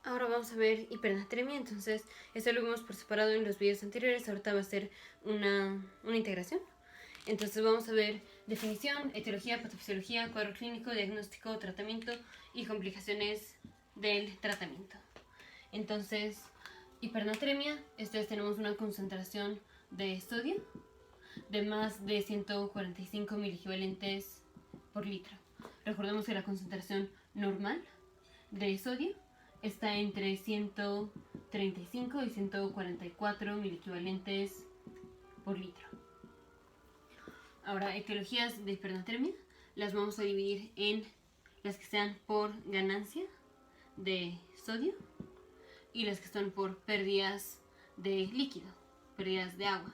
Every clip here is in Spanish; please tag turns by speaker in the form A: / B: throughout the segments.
A: Ahora vamos a ver hipernatremia. Entonces, esto lo vimos por separado en los videos anteriores. Ahorita va a ser una integración. Entonces vamos a ver definición, etiología, patofisiología, cuadro clínico, diagnóstico, tratamiento y complicaciones del tratamiento. Entonces, hipernatremia, tenemos una concentración de sodio de más de 145 miliequivalentes por litro. Recordemos que la concentración normal de sodio está entre 135 y 144 miliequivalentes por litro. Ahora, etiologías de hipernatremia las vamos a dividir en las que sean por ganancia de sodio y las que son por pérdidas de líquido, pérdidas de agua.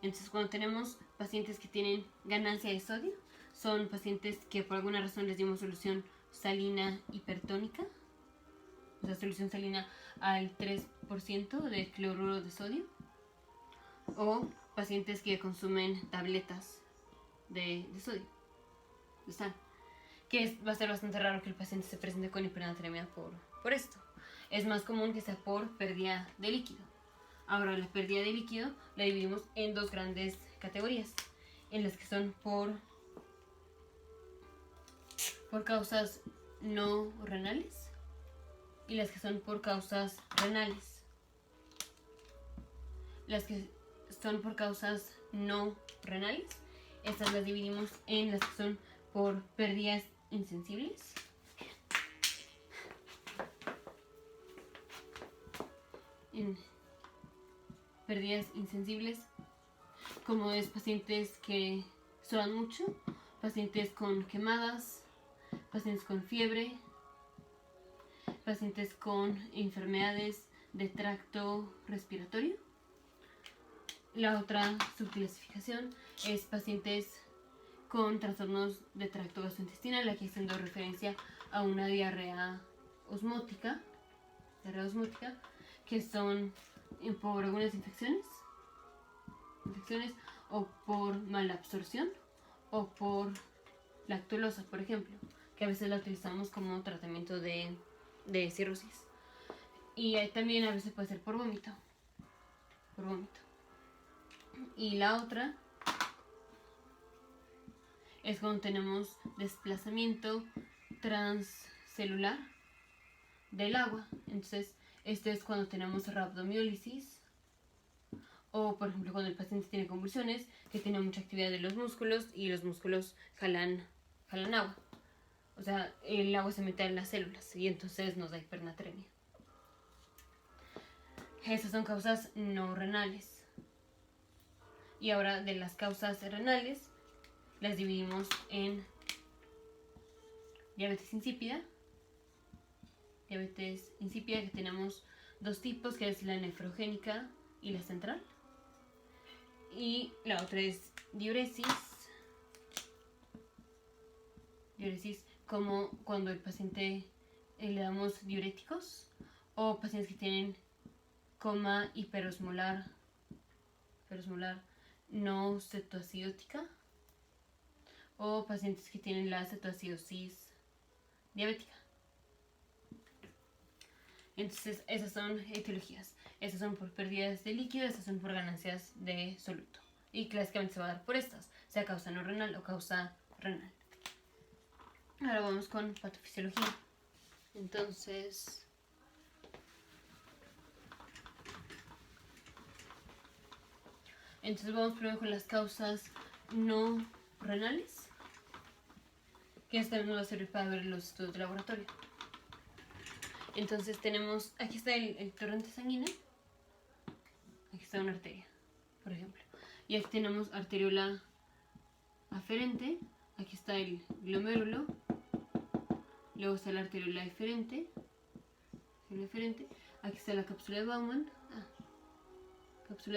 A: Entonces, cuando tenemos pacientes que tienen ganancia de sodio, son pacientes que por alguna razón les dimos solución salina hipertónica, o sea, solución salina al 3% de cloruro de sodio, o pacientes que consumen tabletas de sodio, de sal, que va a ser bastante raro que el paciente se presente con hipernatremia por esto. Es más común que sea por pérdida de líquido. Ahora, la pérdida de líquido la dividimos en dos grandes categorías, en las que son por causas no renales y las que son por causas renales. Las que son por causas no renales, estas las dividimos en las que son por pérdidas insensibles como es pacientes que sudan mucho, pacientes con quemadas, pacientes con fiebre, pacientes con enfermedades de tracto respiratorio. La otra subclasificación es pacientes con trastornos de tracto gastrointestinal, aquí haciendo referencia a una diarrea osmótica, que son por algunas infecciones o por malabsorción o por lactulosa, por ejemplo, que a veces la utilizamos como tratamiento de cirrosis. Y también a veces puede ser por vómito. Y la otra es cuando tenemos desplazamiento transcelular del agua. Entonces, este es cuando tenemos rhabdomiólisis, o por ejemplo cuando el paciente tiene convulsiones, que tiene mucha actividad de los músculos y los músculos jalan agua. O sea, el agua se mete en las células y entonces nos da hipernatremia. Esas son causas no renales. Y ahora, de las causas renales las dividimos en diabetes insípida, que tenemos dos tipos, que es la nefrogénica y la central. Y la otra es diuresis como cuando el paciente le damos diuréticos, o pacientes que tienen coma hiperosmolar no cetoacidótica, o pacientes que tienen la cetoacidosis diabética. Entonces, esas son etiologías. Estas son por pérdidas de líquido, estas son por ganancias de soluto. Y clásicamente se va a dar por estas, sea causa no renal o causa renal. Ahora vamos con patofisiología. Entonces, vamos primero con las causas no renales, que esta nos va a servir para ver los estudios de laboratorio. Entonces tenemos, aquí está el torrente sanguíneo, aquí está una arteria, por ejemplo, y aquí tenemos arteriola aferente, aquí está el glomérulo, luego está la arteriola eferente, aquí está la cápsula de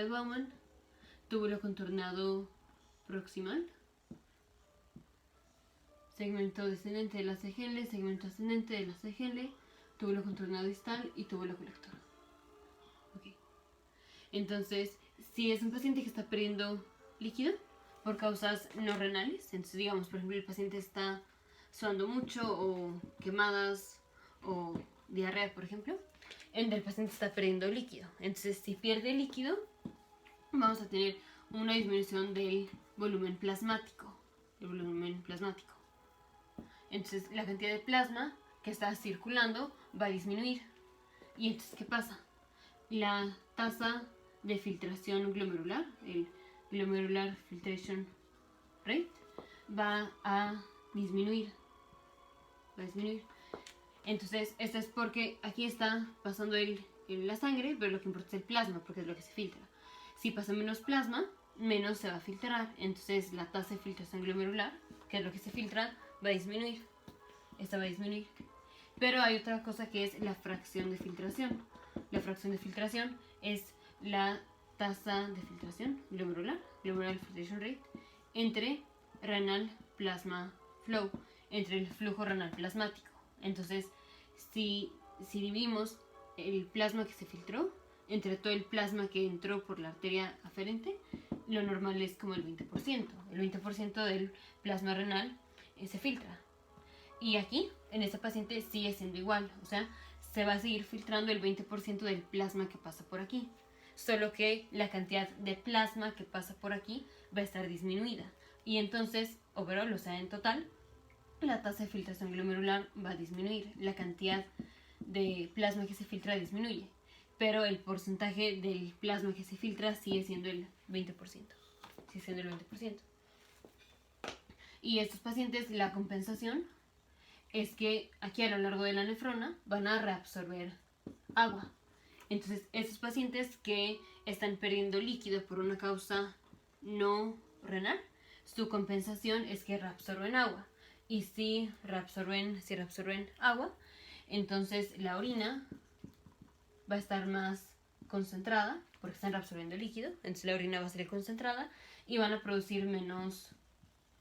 A: Bowman, túbulo contorneado proximal, segmento descendente de la CGL, segmento ascendente de la CGL, túbulo contorneado distal y túbulo colector. Okay. Entonces, si es un paciente que está perdiendo líquido por causas no renales, entonces digamos, por ejemplo, el paciente está sudando mucho, o quemadas, o diarrea, por ejemplo, en donde el paciente está perdiendo líquido. Entonces, si pierde líquido, vamos a tener una disminución del volumen plasmático. Entonces, la cantidad de plasma que está circulando va a disminuir. Y entonces, ¿qué pasa? La tasa de filtración glomerular, el glomerular filtration rate, va a disminuir. Entonces, esto es porque aquí está pasando la sangre, pero lo que importa es el plasma, porque es lo que se filtra. Si pasa menos plasma, menos se va a filtrar. Entonces, la tasa de filtración glomerular, que es lo que se filtra, va a disminuir. Esta va a disminuir. Pero hay otra cosa que es la fracción de filtración. La fracción de filtración es la tasa de filtración glomerular filtration rate, entre renal plasma flow, entre el flujo renal plasmático. Entonces, si dividimos el plasma que se filtró entre todo el plasma que entró por la arteria aferente, lo normal es como el 20%. El 20% del plasma renal se filtra. Y aquí, en esta paciente, sigue siendo igual. O sea, se va a seguir filtrando el 20% del plasma que pasa por aquí. Solo que la cantidad de plasma que pasa por aquí va a estar disminuida. Y entonces, overall, o sea, en total, la tasa de filtración glomerular va a disminuir. La cantidad de plasma que se filtra disminuye. Pero el porcentaje del plasma que se filtra sigue siendo el 20%. Sigue siendo el 20%. Y estos pacientes, la compensación es que aquí a lo largo de la nefrona van a reabsorber agua. Entonces, estos pacientes que están perdiendo líquido por una causa no renal, su compensación es que reabsorben agua. Y si reabsorben agua, entonces la orina va a estar más concentrada, porque están reabsorbiendo líquido, entonces la orina va a ser concentrada y van a producir menos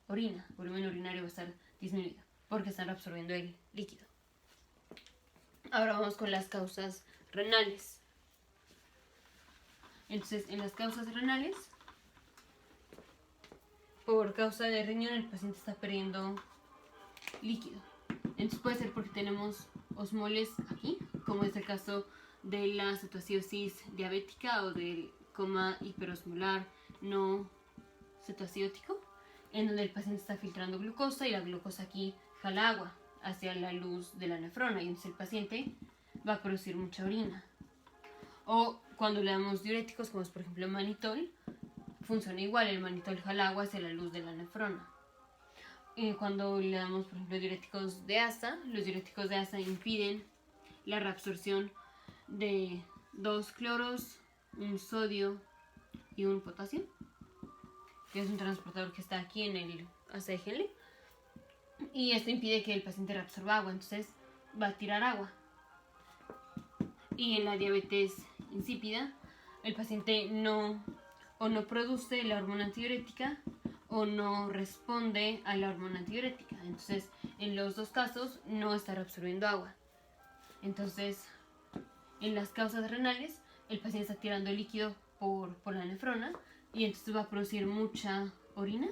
A: orina, el volumen urinario va a estar disminuido, porque están absorbiendo el líquido. Ahora vamos con las causas renales. Entonces, en las causas renales, por causa de riñón, el paciente está perdiendo líquido. Entonces puede ser porque tenemos osmoles aquí, como es el caso de la cetoacidosis diabética o del coma hiperosmolar no cetoacidótico, en donde el paciente está filtrando glucosa y la glucosa aquí jala agua hacia la luz de la nefrona y entonces el paciente va a producir mucha orina. O cuando le damos diuréticos, como es por ejemplo manitol, funciona igual, el manitol jala agua hacia la luz de la nefrona. Cuando le damos por ejemplo diuréticos de asa, los diuréticos de asa impiden la reabsorción de 2 cloros, un sodio y un potasio, que es un transportador que está aquí en el asa de Henle, y esto impide que el paciente reabsorba agua, entonces va a tirar agua. Y en la diabetes insípida, el paciente no produce la hormona antidiurética o no responde a la hormona antidiurética. Entonces, en los dos casos no está reabsorbiendo agua. Entonces, en las causas renales, el paciente está tirando líquido por la nefrona y entonces va a producir mucha orina.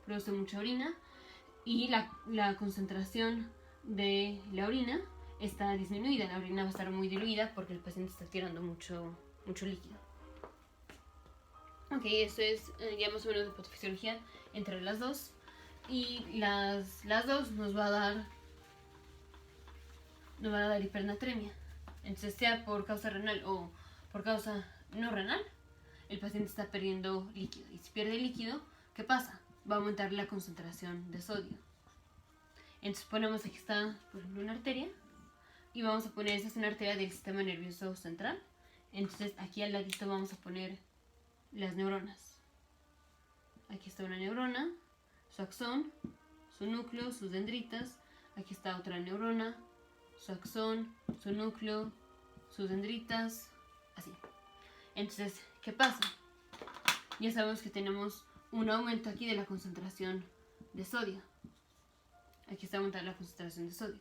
A: Produce mucha orina y la concentración de la orina está disminuida. La orina va a estar muy diluida porque el paciente está tirando mucho líquido. Ok, eso es ya más o menos de patofisiología entre las dos. Y las dos nos va a dar hipernatremia. Entonces, sea por causa renal o por causa no renal, el paciente está perdiendo líquido. Y si pierde líquido, ¿qué pasa? Va a aumentar la concentración de sodio. Entonces ponemos, aquí está por ejemplo una arteria, y vamos a poner, esta es una arteria del sistema nervioso central. Entonces aquí al ladito vamos a poner las neuronas. Aquí está una neurona, su axón, su núcleo, sus dendritas. Aquí está otra neurona, su axón, su núcleo, sus dendritas, así. Entonces, ¿qué pasa? Ya sabemos que tenemos un aumento aquí de la concentración de sodio. Aquí está aumentada la concentración de sodio.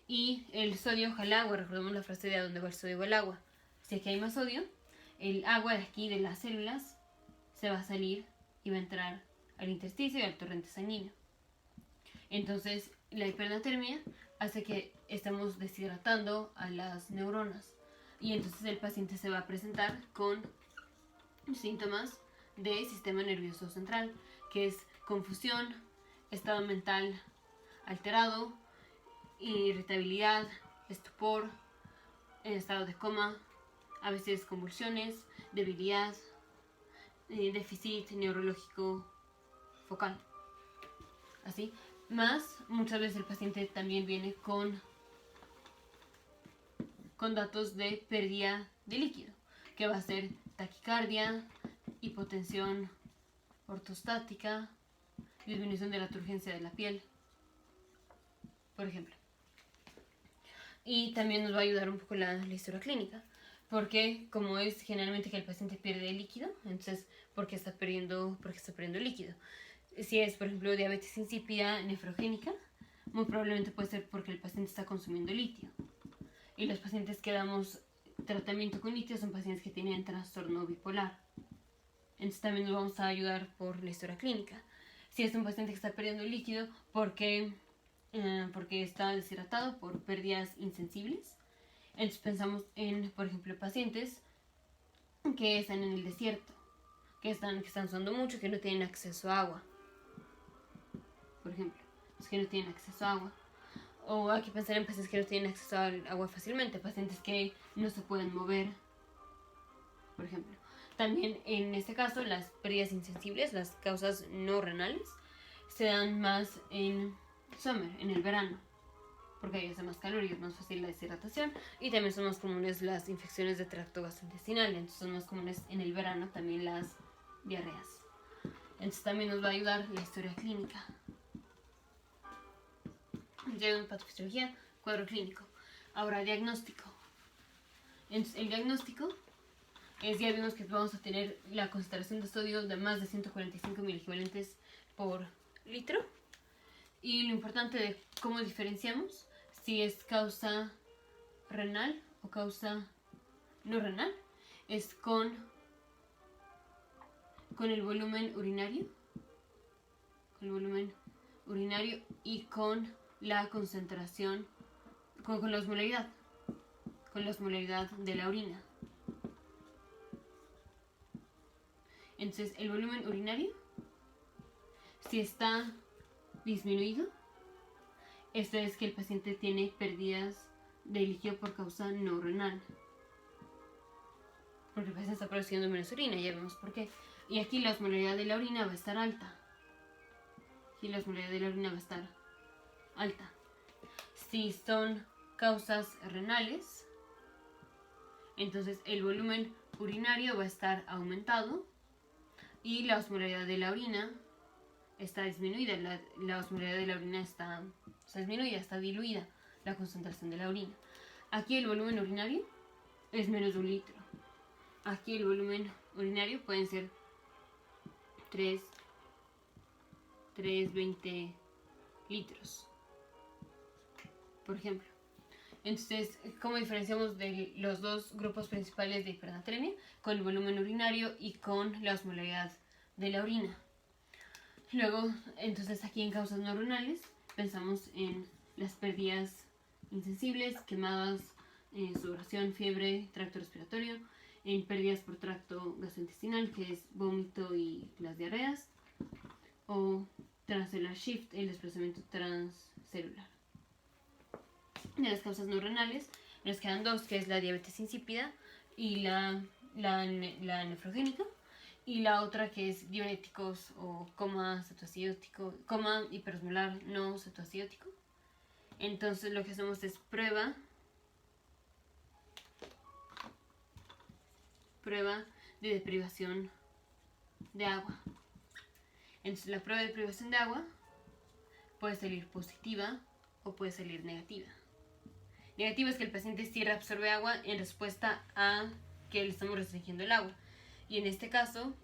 A: Y el sodio jala agua, recordemos la frase de a dónde va el sodio va el agua. Si aquí hay más sodio, el agua de aquí de las células se va a salir y va a entrar al intersticio y al torrente sanguíneo. Entonces, la hipernatremia hace que estemos deshidratando a las neuronas. Y entonces el paciente se va a presentar con síntomas de sistema nervioso central, que es confusión, estado mental alterado, irritabilidad, estupor, estado de coma, a veces convulsiones, debilidad, déficit neurológico focal. Así, más muchas veces el paciente también viene con datos de pérdida de líquido, que va a ser taquicardia, hipotensión ortostática, disminución de la turgencia de la piel, por ejemplo. Y también nos va a ayudar un poco la historia clínica, porque como es generalmente que el paciente pierde líquido, entonces, ¿por qué está perdiendo líquido? Si es, por ejemplo, diabetes insípida nefrogénica, muy probablemente puede ser porque el paciente está consumiendo litio. Y los pacientes que damos tratamiento con litio son pacientes que tienen trastorno bipolar. Entonces también nos vamos a ayudar por la historia clínica. Si es un paciente que está perdiendo líquido porque está deshidratado por pérdidas insensibles, entonces pensamos en, por ejemplo, pacientes que están en el desierto, que están sudando mucho, que no tienen acceso a agua, por ejemplo, es que no tienen acceso a agua. O hay que pensar en pacientes que no tienen acceso al agua fácilmente, pacientes que no se pueden mover, por ejemplo. También en este caso las pérdidas insensibles, las causas no renales, se dan más en summer, en el verano, porque ahí hace más calor y es más fácil la deshidratación, y también son más comunes las infecciones de tracto gastrointestinal, entonces son más comunes en el verano también las diarreas. Entonces también nos va a ayudar la historia clínica. Ya en patofisiología, cuadro clínico. Ahora, diagnóstico. Entonces, el diagnóstico es, ya vimos que vamos a tener la concentración de sodio de más de 145 miliequivalentes por litro. Y lo importante de cómo diferenciamos si es causa renal o causa no renal es con el volumen urinario. Con el volumen urinario y con la concentración, con la osmolaridad. Con la osmolaridad de la orina. Entonces, el volumen urinario, si está disminuido, esto es que el paciente tiene pérdidas de líquido por causa no renal. Porque el paciente está produciendo menos orina, ya vemos por qué. Y aquí la osmolaridad de la orina va a estar alta. Aquí la osmolaridad de la orina va a estar alta. Si son causas renales, entonces el volumen urinario va a estar aumentado y la osmolaridad de la orina está disminuida. La osmolaridad de la orina está disminuida, está diluida la concentración de la orina. Aquí el volumen urinario es menos de 1 litro. Aquí el volumen urinario pueden ser 3,20 litros, por ejemplo. Entonces, ¿cómo diferenciamos de los dos grupos principales de hipernatremia? Con el volumen urinario y con la osmolaridad de la orina. Luego, entonces aquí en causas no renales, pensamos en las pérdidas insensibles, quemadas, sudoración, fiebre, tracto respiratorio, en pérdidas por tracto gastrointestinal, que es vómito y las diarreas, o transcellular shift, el desplazamiento transcelular. De las causas no renales nos quedan dos, que es la diabetes insípida y la nefrogénica, y la otra que es diuréticos o coma cetoacidótico, coma hiperosmolar no cetoacidótico. Entonces lo que hacemos es prueba de deprivación de agua. Entonces la prueba de deprivación de agua puede salir positiva o puede salir negativa. Negativa es que el paciente sí reabsorbe agua en respuesta a que le estamos restringiendo el agua. Y en este caso,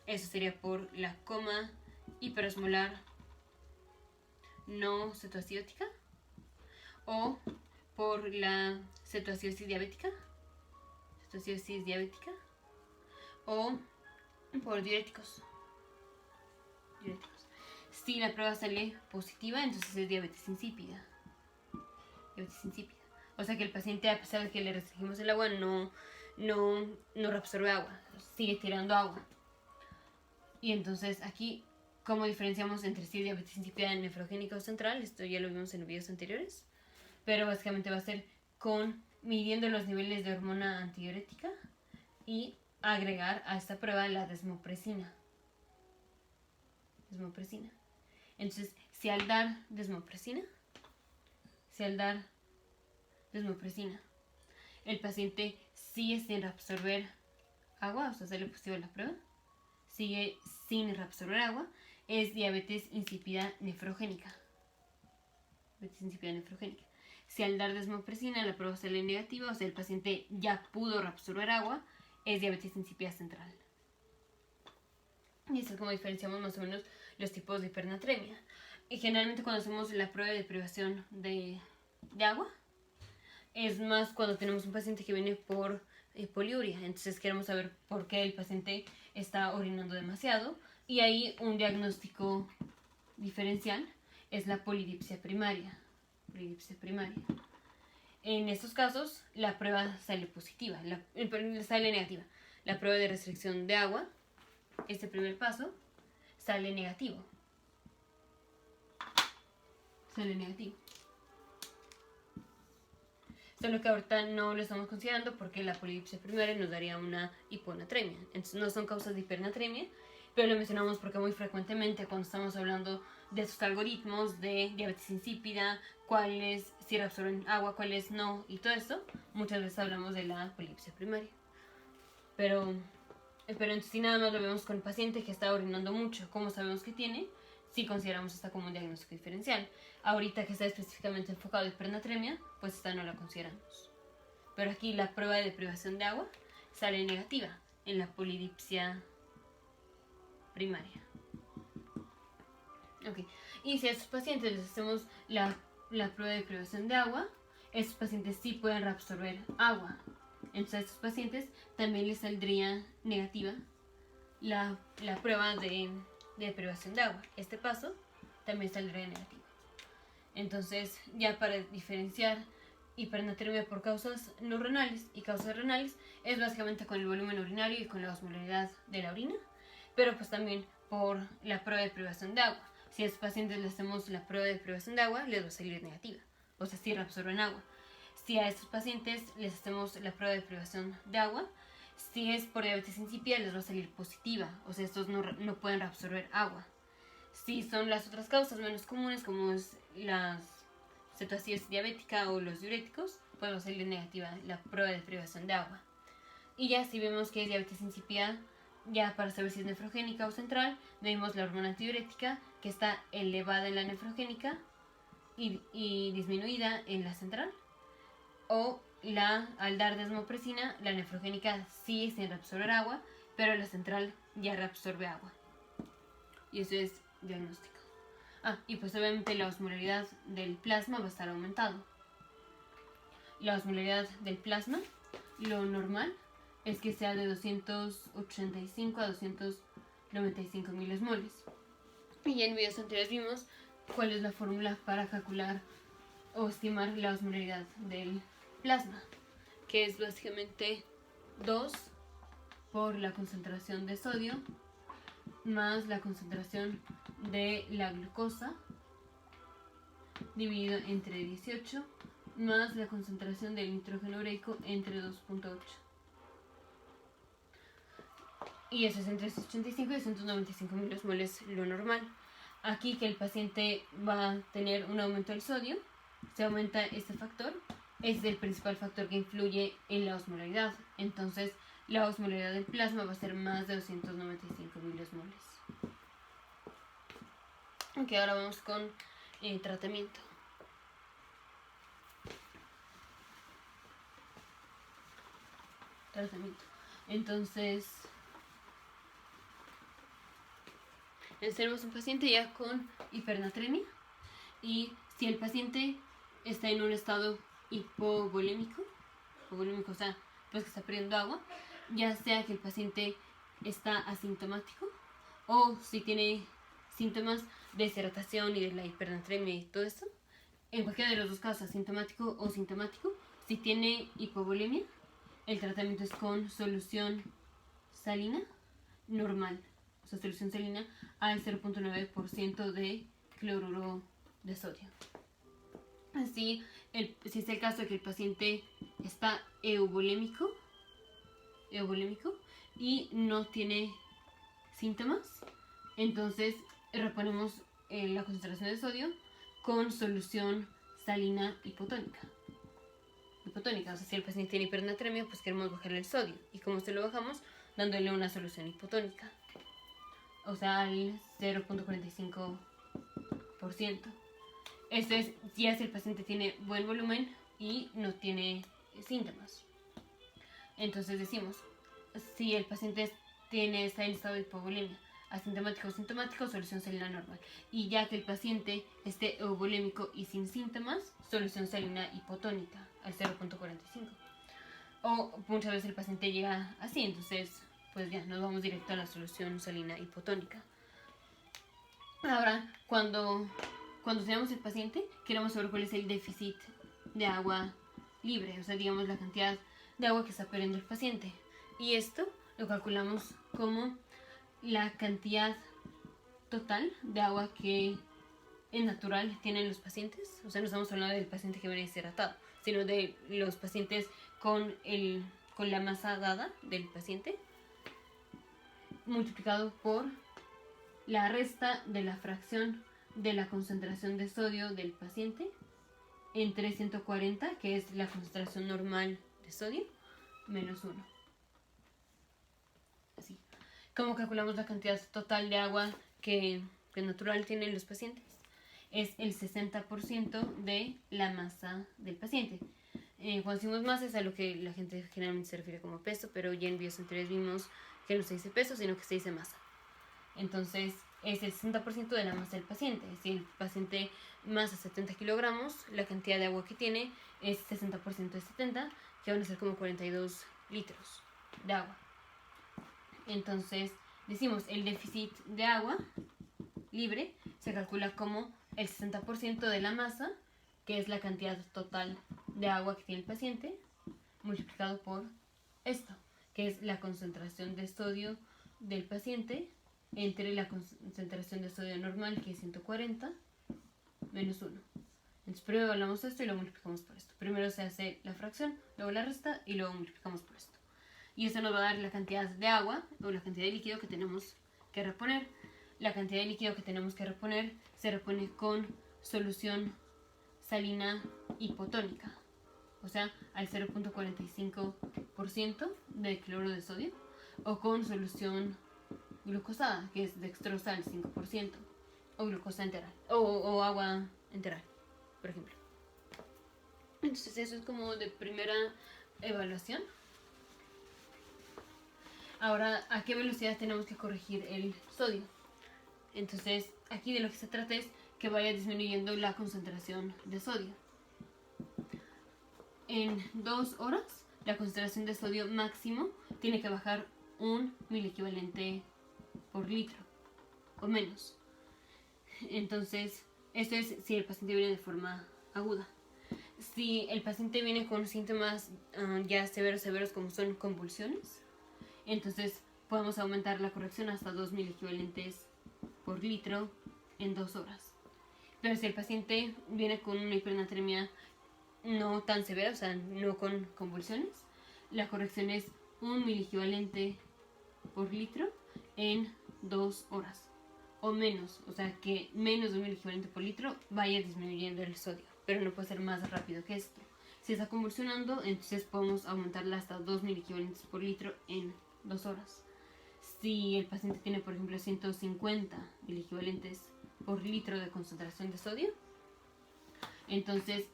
A: eso sería por la coma hiperosmolar no cetoacidótica o por la cetoacidosis diabética o por diuréticos. Si la prueba sale positiva, entonces es diabetes insípida. diabetes insípida. O sea que el paciente, a pesar de que le restringimos el agua, no reabsorbe agua, sigue tirando agua. Y entonces aquí, ¿cómo diferenciamos entre si diabetes insípida nefrogénica o central? Esto ya lo vimos en los videos anteriores. Pero básicamente va a ser midiendo los niveles de hormona antidiurética y agregar a esta prueba la desmopresina. Entonces, si al dar desmopresina, el paciente sigue sin reabsorber agua, o sea, sale positivo a la prueba, sigue sin reabsorber agua, es diabetes insípida nefrogénica. Si al dar desmopresina la prueba sale negativa, o sea, el paciente ya pudo reabsorber agua, es diabetes insípida central. Y eso es como diferenciamos más o menos los tipos de hipernatremia. Y generalmente cuando hacemos la prueba de privación de agua, es más cuando tenemos un paciente que viene por poliuria. Entonces queremos saber por qué el paciente está orinando demasiado. Y ahí un diagnóstico diferencial es la polidipsia primaria. En estos casos la prueba sale positiva, sale negativa. La prueba de restricción de agua, este primer paso, sale negativo. Solo que ahorita no lo estamos considerando porque la polidipsia primaria nos daría una hiponatremia. Entonces no son causas de hipernatremia, pero lo mencionamos porque muy frecuentemente cuando estamos hablando de estos algoritmos de diabetes insípida, cuáles sí reabsorben agua, cuáles no, y todo esto, muchas veces hablamos de la polidipsia primaria. Pero entonces si nada más lo vemos con el paciente que está orinando mucho, ¿cómo sabemos que tiene? Si consideramos esta como un diagnóstico diferencial. Ahorita que está específicamente enfocado en hipernatremia, pues esta no la consideramos. Pero aquí la prueba de privación de agua sale negativa en la polidipsia primaria. Okay. Y si a estos pacientes les hacemos la prueba de privación de agua, estos pacientes sí pueden reabsorber agua. Entonces a estos pacientes también les saldría negativa la prueba de privación de agua. Este paso también saldría negativo. Entonces, ya para diferenciar hipernatremia por causas no renales y causas renales, es básicamente con el volumen urinario y con la osmolaridad de la orina, pero pues también por la prueba de privación de agua. Si a estos pacientes les hacemos la prueba de privación de agua, les va a salir negativa, o sea, sí reabsorben agua. Si a estos pacientes les hacemos la prueba de privación de agua, si es por diabetes insípida, les va a salir positiva, o sea, estos no pueden reabsorber agua. Si son las otras causas menos comunes, como es la cetoacidosis diabética o los diuréticos, pues va a salir negativa la prueba de privación de agua. Y ya si vemos que es diabetes insípida, ya para saber si es nefrogénica o central, medimos la hormona antidiurética, que está elevada en la nefrogénica y disminuida en la central. O al dar desmopresina, la nefrogénica sigue sin reabsorber agua, pero la central ya reabsorbe agua. Y eso es diagnóstico. Y pues obviamente la osmolaridad del plasma va a estar aumentado. La osmolaridad del plasma, lo normal es que sea de 285 a 295 milosmoles. Y en videos anteriores vimos cuál es la fórmula para calcular o estimar la osmolaridad del plasma, que es básicamente 2 por la concentración de sodio más la concentración de la glucosa dividido entre 18 más la concentración del nitrógeno ureico entre 2.8. Y eso es entre 185 y 295 milosmoles lo normal. Aquí que el paciente va a tener un aumento del sodio, se aumenta este factor, es el principal factor que influye en la osmolaridad. Entonces la osmolaridad del plasma va a ser más de 295 milosmoles. Ok, ahora vamos con tratamiento. Entonces, tenemos un paciente ya con hipernatremia y si el paciente está en un estado hipovolémico, o sea, pues que está perdiendo agua, ya sea que el paciente está asintomático o si tiene síntomas de deshidratación y de la hipernatremia y todo esto, En cualquiera de los dos casos, asintomático o sintomático, si tiene hipovolemia, el tratamiento es con solución salina normal, o sea, solución salina al 0.9% de cloruro de sodio. Así, si es el caso de que el paciente está euvolémico y no tiene síntomas, entonces reponemos la concentración de sodio con solución salina hipotónica. O sea, si el paciente tiene hipernatremia, pues queremos bajarle el sodio. ¿Y cómo se lo bajamos? Dándole una solución hipotónica, o sea, al 0.45%. Esto es ya si el paciente tiene buen volumen y no tiene síntomas. Entonces decimos, si el paciente está en estado de hipovolemia, asintomático o sintomático, solución salina normal. Y ya que el paciente esté euvolémico y sin síntomas, solución salina hipotónica al 0.45. O muchas veces el paciente llega así, entonces pues ya nos vamos directo a la solución salina hipotónica. Ahora, cuando tenemos el paciente, queremos saber cuál es el déficit de agua libre, o sea, digamos la cantidad de agua que está perdiendo el paciente. Y esto lo calculamos como la cantidad total de agua que en natural tienen los pacientes. O sea, no estamos hablando del paciente que viene deshidratado, sino de los pacientes con la masa dada del paciente multiplicado por la resta de la fracción de la concentración de sodio del paciente entre 140, que es la concentración normal de sodio, menos 1. Así. ¿Cómo calculamos la cantidad total de agua que natural tienen los pacientes? Es el 60% de la masa del paciente. Cuando decimos masa es a lo que la gente generalmente se refiere como peso, pero ya en videos anteriores vimos que no se dice peso, sino que se dice masa. Entonces es el 60% de la masa del paciente. Si el paciente masa 70 kilogramos, la cantidad de agua que tiene es 60% de 70, que van a ser como 42 litros de agua. Entonces decimos el déficit de agua libre se calcula como el 60% de la masa, que es la cantidad total de agua que tiene el paciente, multiplicado por esto, que es la concentración de sodio del paciente entre la concentración de sodio normal, que es 140, menos 1. Entonces primero evaluamos esto y lo multiplicamos por esto. Primero se hace la fracción, luego la resta y luego multiplicamos por esto. Y esto nos va a dar la cantidad de agua o la cantidad de líquido que tenemos que reponer. La cantidad de líquido que tenemos que reponer se repone con solución salina hipotónica, o sea, al 0.45% de cloro de sodio, o con solución glucosada, que es dextrosa al 5%, o glucosa enteral, o agua enteral, por ejemplo. Entonces eso es como de primera evaluación. Ahora, ¿a qué velocidad tenemos que corregir el sodio? Entonces, aquí de lo que se trata es que vaya disminuyendo la concentración de sodio. En 2 horas, la concentración de sodio máximo tiene que bajar 1 miliequivalente por litro o menos. Entonces, esto es si el paciente viene de forma aguda. Si el paciente viene con síntomas ya severos como son convulsiones, entonces podemos aumentar la corrección hasta 2 miliequivalentes por litro en 2 horas. Pero si el paciente viene con una hipernatremia no tan severa, o sea, no con convulsiones, la corrección es 1 miliequivalente por litro en 2 horas. O menos, o sea, que menos de 1 miliequivalente por litro vaya disminuyendo el sodio, pero no puede ser más rápido que esto. Si está convulsionando, entonces podemos aumentarla hasta 2 miliequivalentes por litro en 2 horas. Si el paciente tiene, por ejemplo, 150 miliequivalentes por litro de concentración de sodio, entonces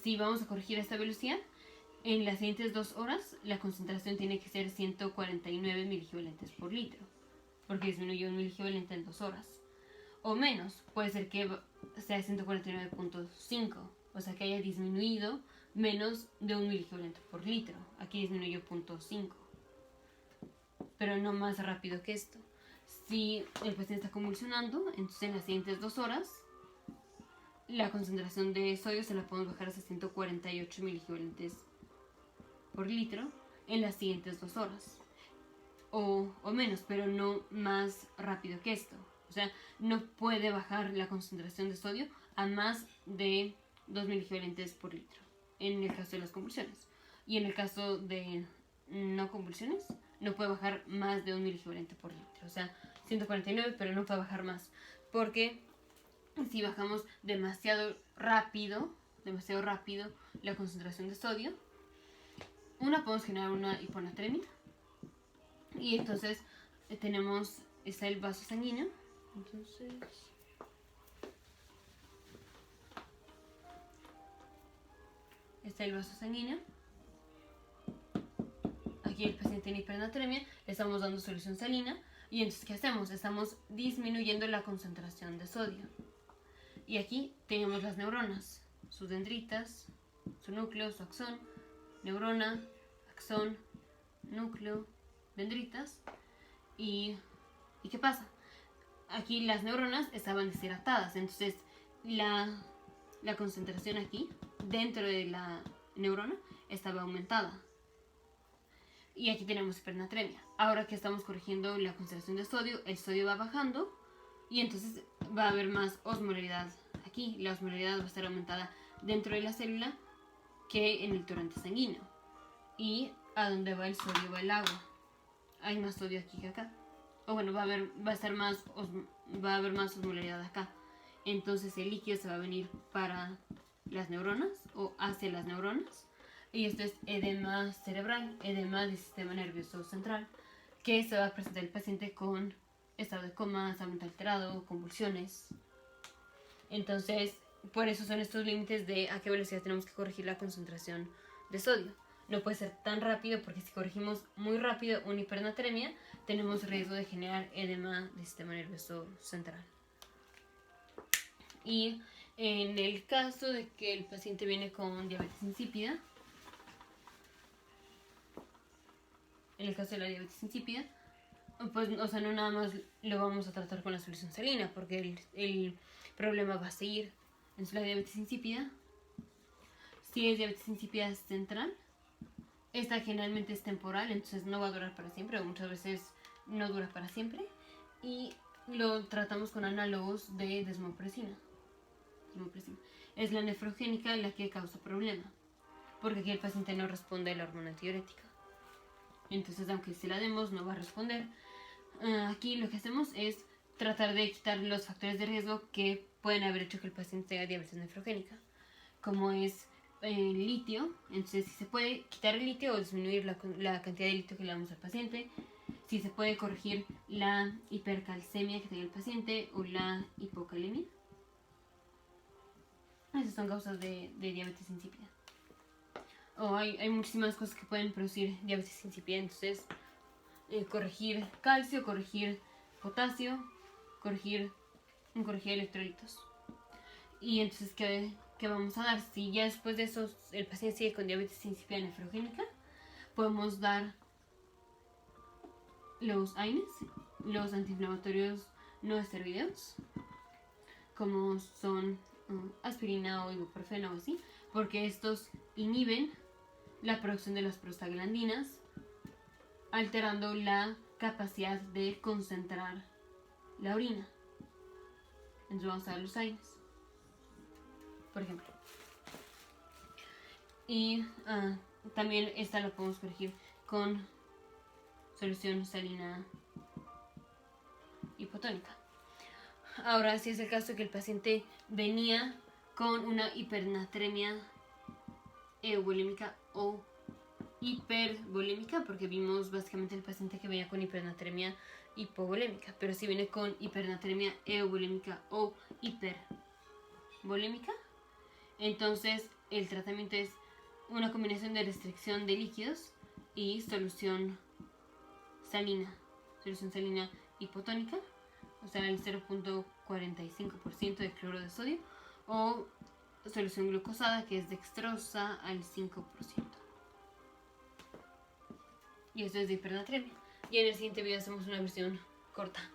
A: si vamos a corregir esta velocidad, en las siguientes 2 horas la concentración tiene que ser 149 miliequivalentes por litro, porque disminuyó 1 miliequivalente en 2 horas. O menos, puede ser que sea 149.5, o sea que haya disminuido menos de 1 miliequivalente por litro. Aquí disminuyó 0.5, pero no más rápido que esto. Si el paciente está convulsionando, entonces en las siguientes 2 horas la concentración de sodio se la podemos bajar hasta 148 miliequivalentes por litro en las siguientes 2 horas. O menos, pero no más rápido que esto. O sea, no puede bajar la concentración de sodio a más de 2 miliequivalentes por litro en el caso de las convulsiones. Y en el caso de no convulsiones, no puede bajar más de 1 miliequivalente por litro. O sea, 149, pero no puede bajar más. Porque si bajamos demasiado rápido la concentración de sodio, podemos generar una hiponatremia. Y entonces está el vaso sanguíneo. Entonces, está el vaso sanguíneo. Aquí el paciente tiene hipernatremia, le estamos dando solución salina. Y entonces, ¿qué hacemos? Estamos disminuyendo la concentración de sodio. Y aquí tenemos las neuronas, sus dendritas, su núcleo, su axón, neurona, axón, núcleo, dendritas. ¿Y qué pasa? Aquí las neuronas estaban deshidratadas, entonces la concentración aquí, dentro de la neurona, estaba aumentada. Y aquí tenemos hipernatremia. Ahora que estamos corrigiendo la concentración de sodio, el sodio va bajando y entonces va a haber más osmolaridad aquí. La osmolaridad va a estar aumentada dentro de la célula que en el torrente sanguíneo. Y a donde va el sodio va el agua. Hay más sodio aquí que acá. O bueno, va a haber más osmolaridad acá. Entonces el líquido se va a venir para las neuronas o hacia las neuronas. Y esto es edema cerebral, edema del sistema nervioso central, que se va a presentar el paciente con estado de coma, estado mental alterado, convulsiones. Entonces, por eso son estos límites de a qué velocidad tenemos que corregir la concentración de sodio. No puede ser tan rápido porque si corregimos muy rápido una hipernatremia, tenemos riesgo de generar edema del sistema nervioso central. Y en el caso de que el paciente viene con diabetes insípida, pues, o sea, no nada más lo vamos a tratar con la solución salina, porque el problema va a seguir. Entonces la diabetes insípida, si es diabetes insípida central, esta generalmente es temporal, entonces no va a durar para siempre, o muchas veces no dura para siempre. Y lo tratamos con análogos de desmopresina. Es la nefrogénica la que causa problema, porque aquí el paciente no responde a la hormona antidiurética. Entonces, aunque se la demos, no va a responder. Aquí lo que hacemos es tratar de quitar los factores de riesgo que pueden haber hecho que el paciente tenga diabetes nefrogénica, como es el litio. Entonces, si se puede quitar el litio o disminuir la cantidad de litio que le damos al paciente, si se puede corregir la hipercalcemia que tenga el paciente o la hipocalemia. Esas son causas de diabetes insípida. Hay muchísimas cosas que pueden producir diabetes insípida. Entonces, corregir calcio, corregir potasio, corregir electrolitos. Y entonces, ¿qué vamos a dar? Si ya después de eso el paciente sigue con diabetes insípida nefrogénica, podemos dar los AINES, los antiinflamatorios no esteroideos, como son aspirina o ibuprofeno o así, porque estos inhiben la producción de las prostaglandinas, alterando la capacidad de concentrar la orina. Entonces vamos a dar los AINES, por ejemplo. Y también esta la podemos corregir con solución salina hipotónica. Ahora, si es el caso de que el paciente venía con una hipernatremia euvolímica o hipervolémica, porque vimos básicamente el paciente que venía con hipernatremia hipovolémica, pero si viene con hipernatremia euvolémica o hipervolémica, entonces el tratamiento es una combinación de restricción de líquidos y solución salina hipotónica, o sea, el 0.45% de cloro de sodio, o solución glucosada, que es dextrosa al 5%. Y eso es de hipernatremia. Y en el siguiente video hacemos una versión corta.